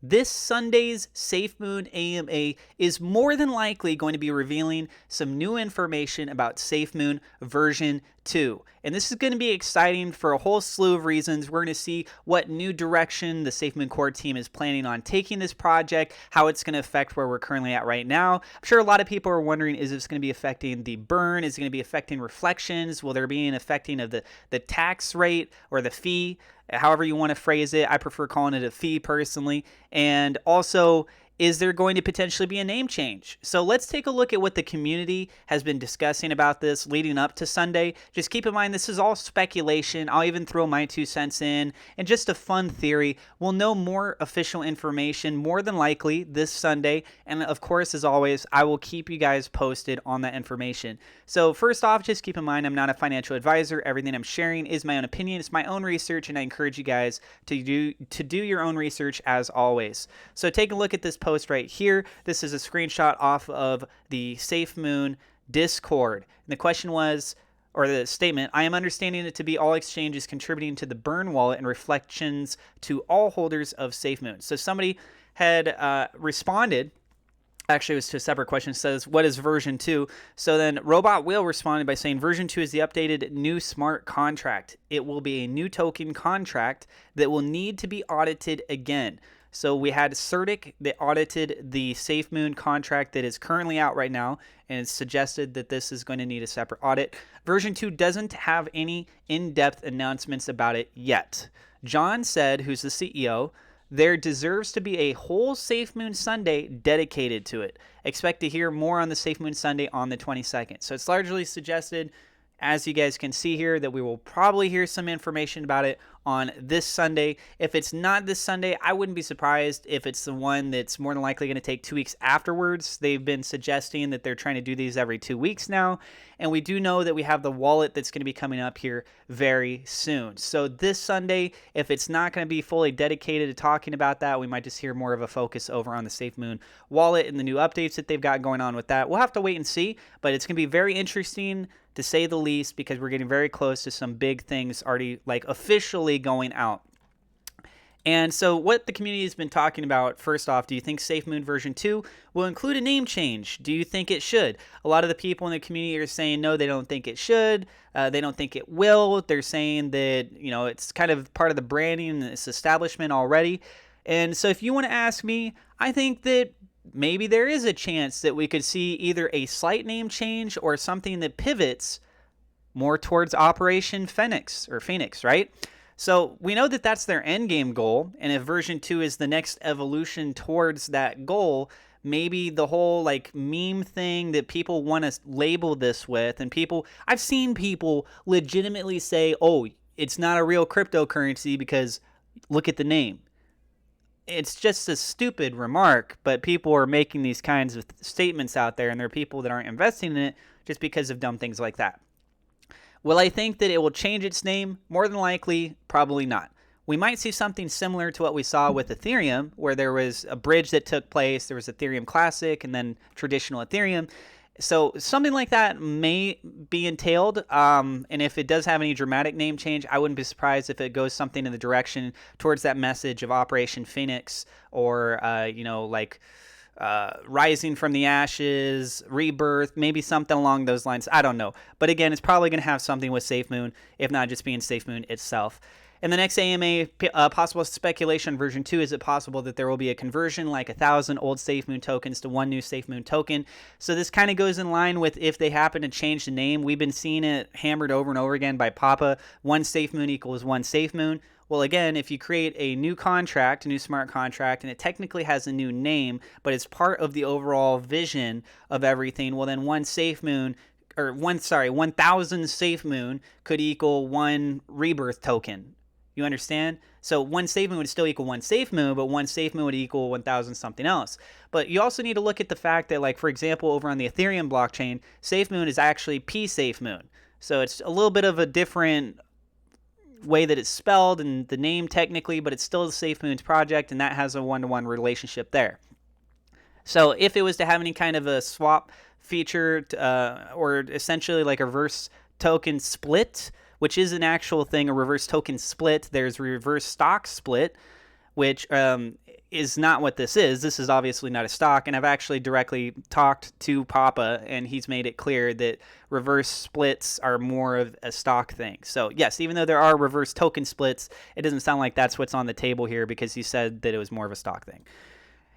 This Sunday's SafeMoon AMA is more than likely going to be revealing some new information about SafeMoon version 2. And this is going to be exciting for a whole slew of reasons. We're going to see what new direction the SafeMoon core team is planning on taking this project, how it's going to affect where we're currently at right now. I'm sure a lot of people are wondering, is this going to be affecting the burn? Is it going to be affecting reflections? Will there be an affecting of the tax rate or the fee? However you want to phrase it. I prefer calling it a fee personally. And also, is there going to potentially be a name change? So let's take a look at what the community has been discussing about this leading up to Sunday. Just keep in mind, this is all speculation. I'll even throw my 2 cents in and just a fun theory. We'll know more official information more than likely this Sunday. And of course, as always, I will keep you guys posted on that information. So first off, just keep in mind, I'm not a financial advisor. Everything I'm sharing is my own opinion. It's my own research, and I encourage you guys to do your own research as always. So take a look at this post right here. This is a screenshot off of the SafeMoon Discord. And the question was, or the statement, I am understanding it to be all exchanges contributing to the burn wallet and reflections to all holders of SafeMoon. So somebody had responded. Actually, it was to a separate question. It says, what is version 2? So then Robot Will responded by saying, version 2 is the updated new smart contract. It will be a new token contract that will need to be audited again. So we had Certic that audited the SafeMoon contract that is currently out right now, and it's suggested that this is going to need a separate audit. Version 2 doesn't have any in-depth announcements about it yet. John said, who's the CEO, there deserves to be a whole SafeMoon Sunday dedicated to it. Expect to hear more on the SafeMoon Sunday on the 22nd. So it's largely suggested, as you guys can see here, that we will probably hear some information about it on this Sunday. If it's not this Sunday, I wouldn't be surprised if it's the one that's more than likely going to take 2 weeks afterwards. They've been suggesting that they're trying to do these every 2 weeks now. And we do know that we have the wallet that's going to be coming up here very soon. So this Sunday, if it's not going to be fully dedicated to talking about that, we might just hear more of a focus over on the SafeMoon wallet and the new updates that they've got going on with that. We'll have to wait and see, but it's going to be very interesting to say the least, because we're getting very close to some big things already like officially going out. And so what the community has been talking about, first off, do you think SafeMoon version 2 will include a name change? Do you think it should? A lot of the people in the community are saying no, they don't think it should. They don't think it will. They're saying that, it's kind of part of the branding and this establishment already. And so if you want to ask me, I think that maybe there is a chance that we could see either a slight name change or something that pivots more towards Operation Phoenix, right? So we know that that's their end game goal, and if version 2 is the next evolution towards that goal, maybe the whole meme thing that people want to label this with, and I've seen people legitimately say, oh, it's not a real cryptocurrency because look at the name. It's just a stupid remark, but people are making these kinds of statements out there, and there are people that aren't investing in it just because of dumb things like that. Will I think that it will change its name? More than likely, probably not. We might see something similar to what we saw with Ethereum, where there was a bridge that took place. There was Ethereum Classic and then traditional Ethereum. So something like that may be entailed. And if it does have any dramatic name change, I wouldn't be surprised if it goes something in the direction towards that message of Operation Phoenix or, rising from the ashes, rebirth, maybe something along those lines. I don't know. But again, it's probably going to have something with SafeMoon, if not just being SafeMoon itself. In the next AMA, possible speculation version 2, is it possible that there will be a conversion like 1,000 old SafeMoon tokens to one new SafeMoon token? So this kind of goes in line with if they happen to change the name. We've been seeing it hammered over and over again by Papa. One SafeMoon equals one SafeMoon. Well, again, if you create a new contract, a new smart contract, and it technically has a new name, but it's part of the overall vision of everything, well, then one SafeMoon, 1,000 SafeMoon could equal one Rebirth token. You understand? So one SafeMoon would still equal one SafeMoon, but one SafeMoon would equal 1,000 something else. But you also need to look at the fact that, for example, over on the Ethereum blockchain, SafeMoon is actually P-SafeMoon. So it's a little bit of a different way that it's spelled and the name technically, but it's still the SafeMoon's project, and that has a one-to-one relationship there. So if it was to have any kind of a swap feature or essentially like a reverse token split, which is an actual thing, a reverse token split, there's reverse stock split, which is not what this is. This is obviously not a stock, and I've actually directly talked to Papa, and he's made it clear that reverse splits are more of a stock thing. So yes, even though there are reverse token splits, it doesn't sound like that's what's on the table here, because he said that it was more of a stock thing.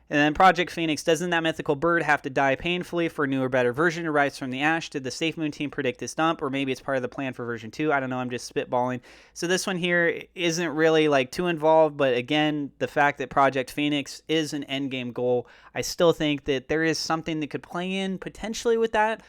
And then Project Phoenix, doesn't that mythical bird have to die painfully for a new or better version to rise from the ash? Did the SafeMoon team predict this dump, or maybe it's part of the plan for version 2? I don't know, I'm just spitballing. So this one here isn't really like too involved, but again, the fact that Project Phoenix is an endgame goal, I still think that there is something that could play in potentially with that,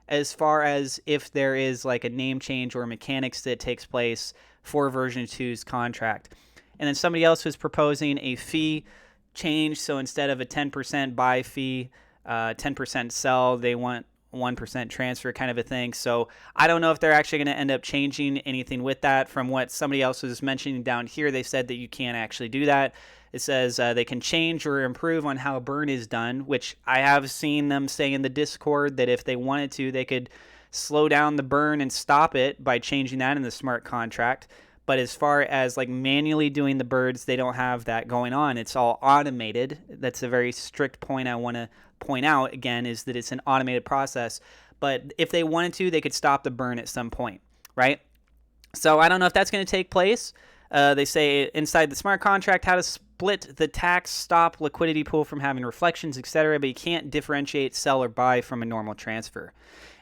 as far as if there is like a name change or mechanics that takes place for version 2's contract. And then somebody else was proposing a fee change, so instead of a 10% buy fee, 10% sell, they want 1% transfer kind of a thing. So I don't know if they're actually going to end up changing anything with that. From what somebody else was mentioning down here, they said that you can't actually do that. It says they can change or improve on how burn is done, which I have seen them say in the Discord that if they wanted to, they could slow down the burn and stop it by changing that in the smart contract. But as far as like manually doing the birds, they don't have that going on. It's all automated. That's a very strict point I want to point out, again, is that it's an automated process. But if they wanted to, they could stop the burn at some point, right? So I don't know if that's going to take place. They say inside the smart contract how to split the tax stop liquidity pool from having reflections, etc., but you can't differentiate sell or buy from a normal transfer.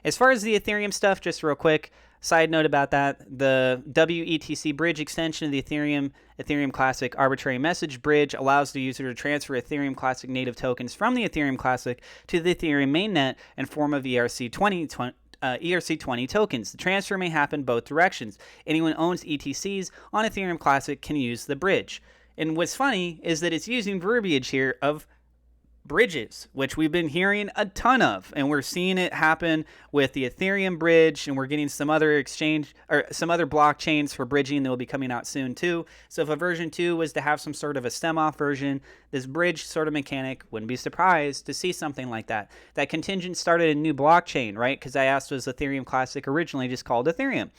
As far as the Ethereum stuff, just real quick, side note about that, the WETC bridge extension of the Ethereum Classic Arbitrary Message Bridge allows the user to transfer Ethereum Classic native tokens from the Ethereum Classic to the Ethereum mainnet in form of ERC20 tokens. The transfer may happen both directions. Anyone who owns ETCs on Ethereum Classic can use the bridge. And what's funny is that it's using verbiage here of bridges, which we've been hearing a ton of, and we're seeing it happen with the Ethereum bridge, and we're getting some other exchange or some other blockchains for bridging that will be coming out soon too. So if a version 2 was to have some sort of a stem off version, this bridge sort of mechanic, wouldn't be surprised to see something like that. That contingent started a new blockchain, right? Because I asked, was Ethereum Classic originally just called Ethereum?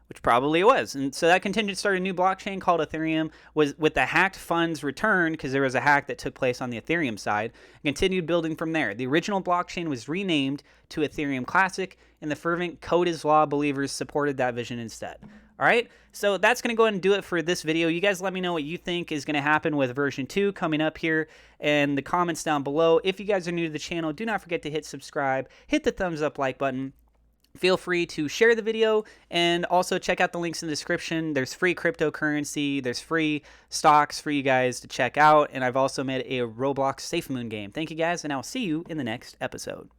Which probably it was. And so that contingent started a new blockchain called Ethereum, was with the hacked funds returned, because there was a hack that took place on the Ethereum side, and continued building from there. The original blockchain was renamed to Ethereum Classic, and the fervent Code is Law believers supported that vision instead. All right, so that's going to go ahead and do it for this video. You guys let me know what you think is going to happen with version 2 coming up here in the comments down below. If you guys are new to the channel, do not forget to hit subscribe, hit the thumbs up like button. Feel free to share the video, and also check out the links in the description. There's free cryptocurrency, there's free stocks for you guys to check out, and I've also made a Roblox SafeMoon game. Thank you guys, and I'll see you in the next episode.